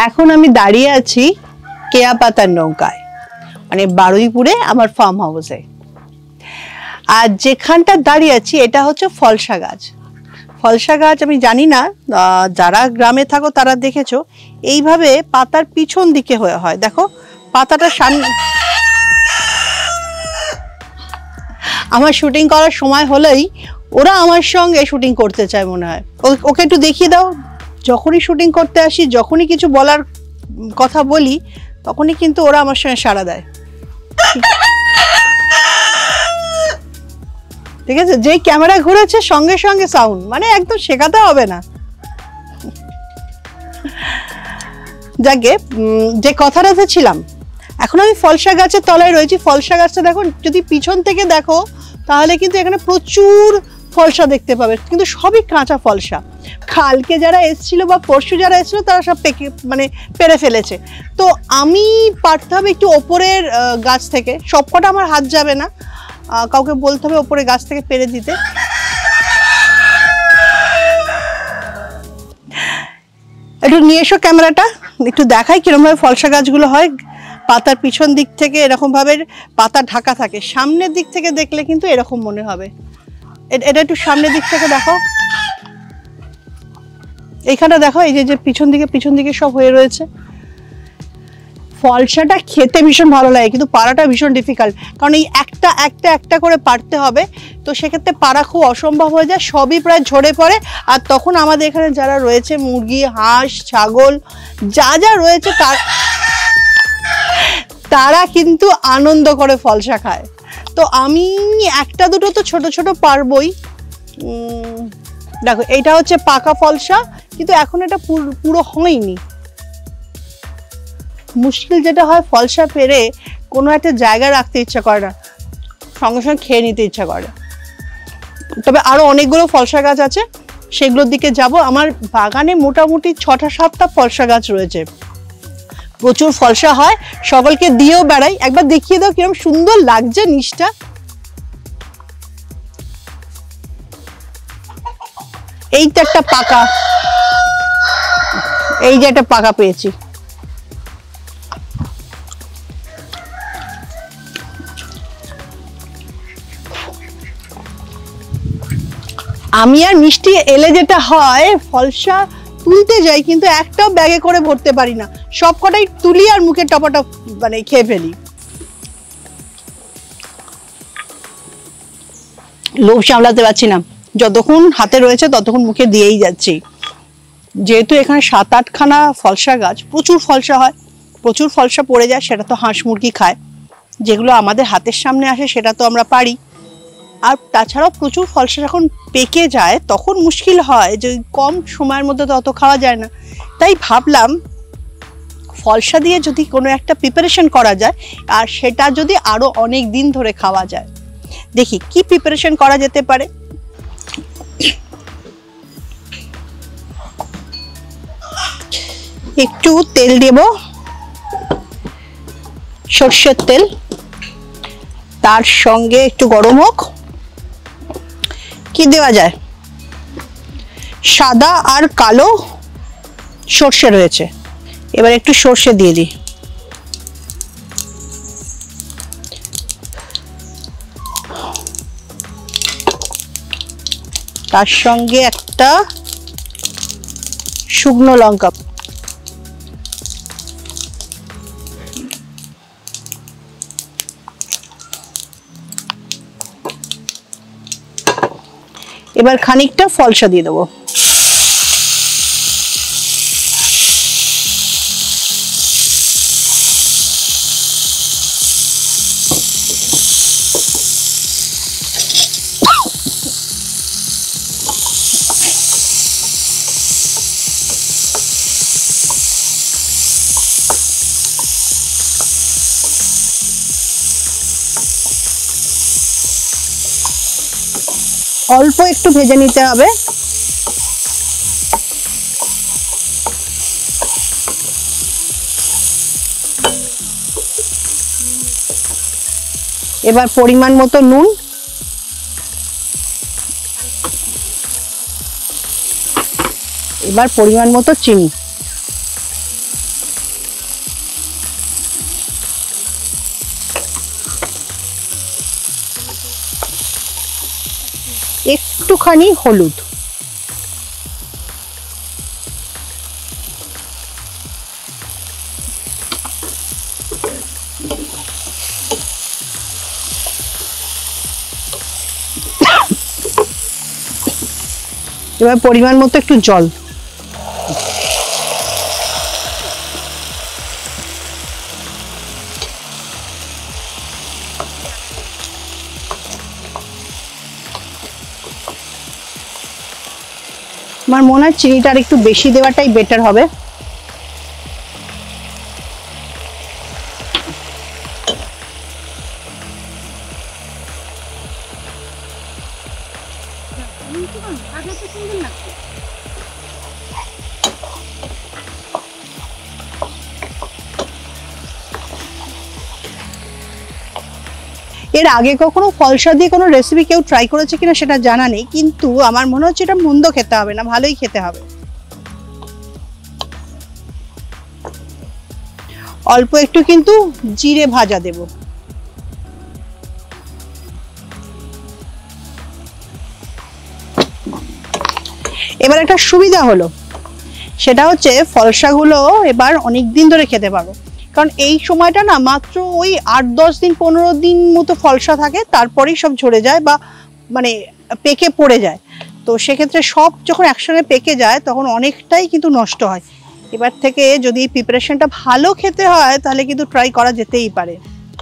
এখন আমি দাঁড়িয়ে আছি কেয়া পাতার নৌকায়, মানে বারুইপুরে আমার ফার্ম হাউসে। আর যেখানটা দাঁড়িয়ে আছি এটা হচ্ছে ফলসা গাছ। ফলসা গাছ আমি জানি না, যারা গ্রামে থাকো তারা দেখেছো, এইভাবে পাতার পিছন দিকে হয়। দেখো পাতাটা সামনে, আমার শুটিং করার সময় হলেই ওরা আমার সঙ্গে শুটিং করতে চায় মনে হয়। ওকে একটু দেখিয়ে দাও। যখনই শুটিং করতে আসি, যখনই কিছু বলার কথা বলি, তখনই কিন্তু ওরা আমার সঙ্গে সাড়া দেয়। ঠিক আছে, যেই ক্যামেরা ঘুরেছে সঙ্গে সঙ্গে সাউন্ড, মানে একদম শেখাতে হবে না। যাকে যে কথাটাতে ছিলাম, এখন আমি ফলসা গাছের তলায় রয়েছি। ফলসা গাছটা দেখো, যদি পিছন থেকে দেখো তাহলে কিন্তু এখানে প্রচুর ফলসা দেখতে পাবে, কিন্তু সবই কাঁচা ফলসা। কালকে যারা এসেছিল বা পরশু যারা এসেছিল তারা সব পেরে ফেলেছে। তো আমি পারতে হবে একটু ওপরের গাছ থেকে, সবকটা আমার হাত যাবে না, কাউকে বলতে হবে ওপরে গাছ থেকে পেরে দিতে। একটু নিয়ে এসো ক্যামেরাটা, একটু দেখাই কিরকম ভাবে ফলসা গাছগুলো হয়। পাতার পিছন দিক থেকে এরকম ভাবে পাতা ঢাকা থাকে, সামনের দিক থেকে দেখলে কিন্তু এরকম মনে হবে। এটা একটু সামনের দিক থেকে দেখো, এইখানটা দেখো, এই যে পিছন দিকে সব হয়ে রয়েছে। ফলসাটা খেতে ভীষণ ভালো লাগে, কিন্তু পাড়াটা ভীষণ ডিফিকাল্ট, কারণ এই একটা করে পারতে হবে। তো সেক্ষেত্রে পাড়া খুব অসম্ভব হয়ে যায়, সবই প্রায় ঝরে পড়ে। আর তখন আমাদের এখানে যারা রয়েছে, মুরগি, হাঁস, ছাগল যা রয়েছে, তারা কিন্তু আনন্দ করে ফলসা খায়। তো আমি একটা দুটো তো ছোট ছোট পারবই। দেখো এইটা হচ্ছে পাকা ফলসা, কিন্তু এখন এটা পুরো হয়নি। মুশকিল যেটা হয়, ফলসা পেরে কোনো একটা জায়গায় রাখতে ইচ্ছা করে না, সঙ্গে সঙ্গে খেয়ে নিতে ইচ্ছা করে। তবে আরো অনেকগুলো ফলসা গাছ আছে, সেগুলোর দিকে যাব। আমার বাগানে মোটামুটি 6টা-7টা ফলসা গাছ রয়েছে, প্রচুর ফলসা হয়, সকলকে দিয়েও বেড়াই। একবার দেখিয়ে দাও কিরকম সুন্দর লাগছে নিচটা। এইটা একটা পাকা, এই যে একটা পাকা পেয়েছি। আমি আর মিষ্টি এলে যেটা হয়, ফলসা তুলতে যাই কিন্তু একটাও ব্যাগে করে ভরতে পারি না, সবকটাই তুলি আর মুখে টপাটপ খেয়ে ফেলি। লোভ সামলাতে পারছি না, যতক্ষণ হাতে রয়েছে ততক্ষণ মুখে দিয়েই যাচ্ছি। যেহেতু এখানে 7-8খানা ফলসা গাছ, প্রচুর ফলসা হয়, প্রচুর ফলসা পড়ে যায়, সেটা তো হাঁস মুরগি খায়। যেগুলো আমাদের হাতের সামনে আসে সেটা তো আমরা পারি। আর তাছাড়াও প্রচুর ফলসা যখন পেকে যায় তখন মুশকিল হয়, যে কম সময়ের মধ্যে তো অত খাওয়া যায় না। তাই ভাবলাম ফলসা দিয়ে যদি কোনো একটা প্রিপারেশন করা যায়, আর সেটা যদি আরো অনেক দিন ধরে খাওয়া যায়। দেখি কি প্রিপারেশন করা যেতে পারে। একটু তেল দেব, সর্ষের তেল, তার সঙ্গে একটু গরম হোক। কি দেওয়া যায়, সাদা আর কালো সর্ষে রয়েছে, এবার একটু সর্ষে দিয়ে দিই। তার সঙ্গে একটা শুকনো লঙ্কা, এবার খানিকটা ফলসা দিয়ে দেবো। অল্প একটু ভেজে নিতে হবে। এবার পরিমাণ মতো নুন, এবার পরিমাণ মতো চিনি। একটুখানি হলুদ, এবার পরিমাণ মতো একটু জল, আমার মনে হয় চিনিটা আর একটু বেশি দেওয়াটাই বেটার হবে। এর আগে কখনো ফলসা দিয়ে কোনো রেসিপি কেউ ট্রাই করেছে কিনা সেটা জানা নেই, কিন্তু আমার মনে হচ্ছে এটা মন্দ খেতে হবে না, ভালোই খেতে হবে। অল্প একটু কিন্তু জিরে ভাজা দেব, এবার একটা সুবিধা হলো, সেটা হচ্ছে ফলসাগুলো এবার অনেক দিন ধরে খেতে পারবো, কারণ এই সময়টা না মাত্র ওই 8-10 দিন 15 দিন মতো ফলসা থাকে, তারপরেই সব ঝরে যায় বা মানে পেকে পড়ে যায়। তো সেক্ষেত্রে সব যখন একসঙ্গে পেকে যায় তখন অনেকটাই কিন্তু নষ্ট হয়। এবার থেকে যদি প্রিপারেশনটা ভালো খেতে হয় তাহলে কিন্তু ট্রাই করা যেতেই পারে,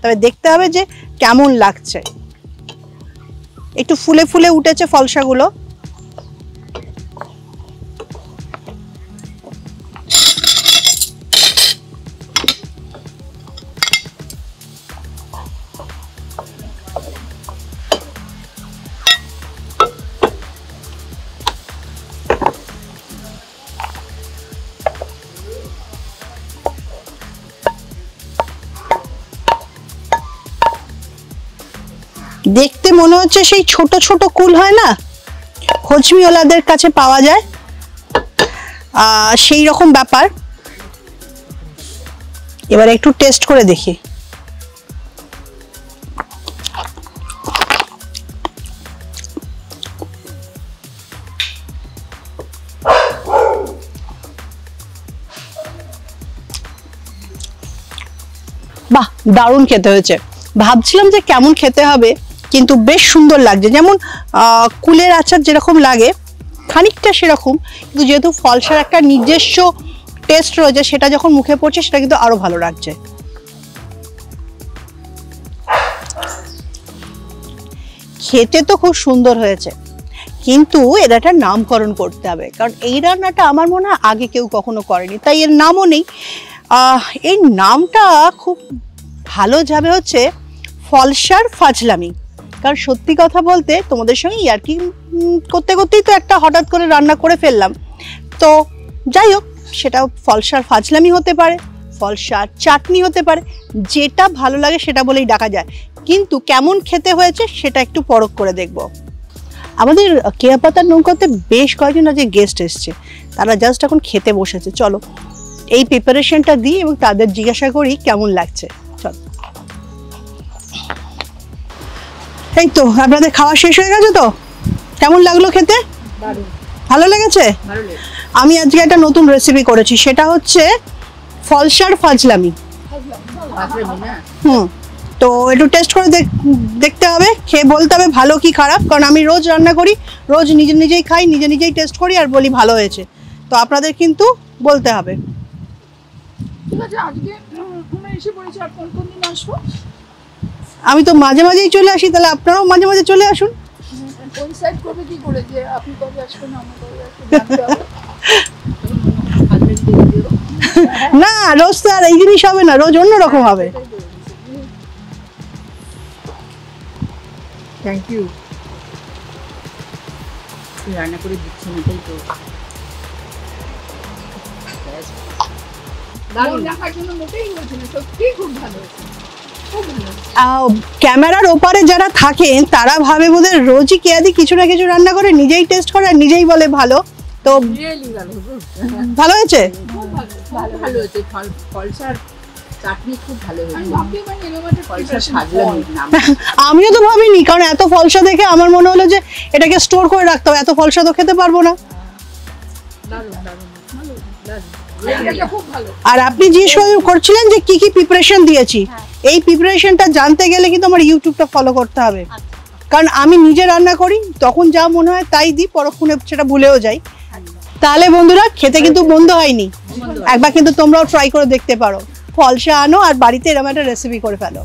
তবে দেখতে হবে যে কেমন লাগছে। একটু ফুলে ফুলে উঠেছে ফলসাগুলো, দেখতে মনে হচ্ছে সেই ছোট ছোট কুল হয় না, হজমিওয়ালাদের কাছে পাওয়া যায়, সেই রকম ব্যাপার। এবার একটু টেস্ট করে দেখি। বাহ, দারুণ খেতে হয়েছে। ভাবছিলাম যে কেমন খেতে হবে, কিন্তু বেশ সুন্দর লাগছে। যেমন কুলের আচার যেরকম লাগে খানিকটা সেরকম, কিন্তু যেহেতু ফলসার একটা নিজস্ব টেস্ট রয়েছে সেটা যখন মুখে পড়ছে সেটা কিন্তু আরো ভালো লাগছে। খেতে তো খুব সুন্দর হয়েছে, কিন্তু এর একটা নামকরণ করতে হবে, কারণ এই রান্নাটা আমার মনে হয় আগে কেউ কখনো করেনি, তাই এর নামও নেই। এই নামটা খুব ভালো যাবে হচ্ছে ফলসার ফাজলামি। কারণ সত্যি কথা বলতে তোমাদের সঙ্গে ইয়ার্কি করতে করতেই তো একটা হঠাৎ করে রান্না করে ফেললাম, তো যাই হোক, সেটা ফলসার ফাজলামি হতে পারে, ফলসার চাটনি হতে পারে, যেটা ভালো লাগে সেটা বলেই ডাকা যায়। কিন্তু কেমন খেতে হয়েছে সেটা একটু পরখ করে দেখব। আমাদের কেয়া পাতার নৌকাতে বেশ কয়েকজন আজকে গেস্ট এসছে, তারা জাস্ট এখন খেতে বসেছে। চলো এই প্রিপারেশনটা দিই এবং তাদের জিজ্ঞাসা করি কেমন লাগছে। চলো। এই তো আপনাদের খাওয়া শেষ হয়ে গেছে তো? কেমন লাগলো খেতে? ভালো লেগেছে? আমি আজকে একটা নতুন রেসিপি করেছি, সেটা হচ্ছে ফলসার ফাজলামি। তো একটু টেস্ট করে দেখতে হবে, খেয়ে বলতে হবে ভালো কি খারাপ, কারণ আমি রোজ রান্না করি, রোজ নিজে নিজেই খাই, নিজে নিজেই টেস্ট করি আর বলি ভালো হয়েছে। তো আপনাদের কিন্তু বলতে হবে। ঠিক আছে, আজকে আমরা এসে পড়েছি, আর কোন কোন দিন আসবো? আমি তো মাঝে মাঝেই চলে আসি, তাহলে আপনারাও মাঝে মাঝে চলে আসুন। কোইনসাইড করবে কি করে যে আপনি কবে আসবেন আমরা কবে আসব? না, রোজ তো আর এই জিনিস হবে না, রোজ অন্য রকম হবে। থ্যাংক ইউ, রান্না করে দিচ্ছেন, এটাই তো দারুণ। দেখার জন্য মোটেই হয়েছে না, সত্যি খুব ভালো হয়েছে। ক্যামেরার ওপারে যারা থাকেন তারা ভাবে বোধহয় রোজই কেয়াদি কিছু না কিছু রান্না করে, নিজেই টেস্ট করে আর নিজেই বলে ভালো। তো ভালো হয়েছে, ভালো হয়েছে। ফলসার চাটনি খুব ভালো হয়েছে। আমিও তো ভাবিনি, কারণ এত ফলসা দেখে আমার মনে হলো যে এটাকে স্টোর করে রাখতে হবে, এত ফলসা তো খেতে পারবো না। আর আপনি জিজ্ঞেস করছিলেন যে কি কি প্রিপারেশন দিয়েছি, এই প্রিপারেশনটা জানতে গেলে কিন্তু আমার ইউটিউবটা ফলো করতে হবে, কারণ আমি নিজে রান্না করি, তখন যা মনে হয় তাই দিই, পরক্ষণে সেটা ভুলেও যাই। তাহলে বন্ধুরা খেতে কিন্তু বন্ধ হয়নি, একবার কিন্তু তোমরাও ট্রাই করে দেখতে পারো। ফলসা আনো আর বাড়িতে এরকম একটা রেসিপি করে ফেলো।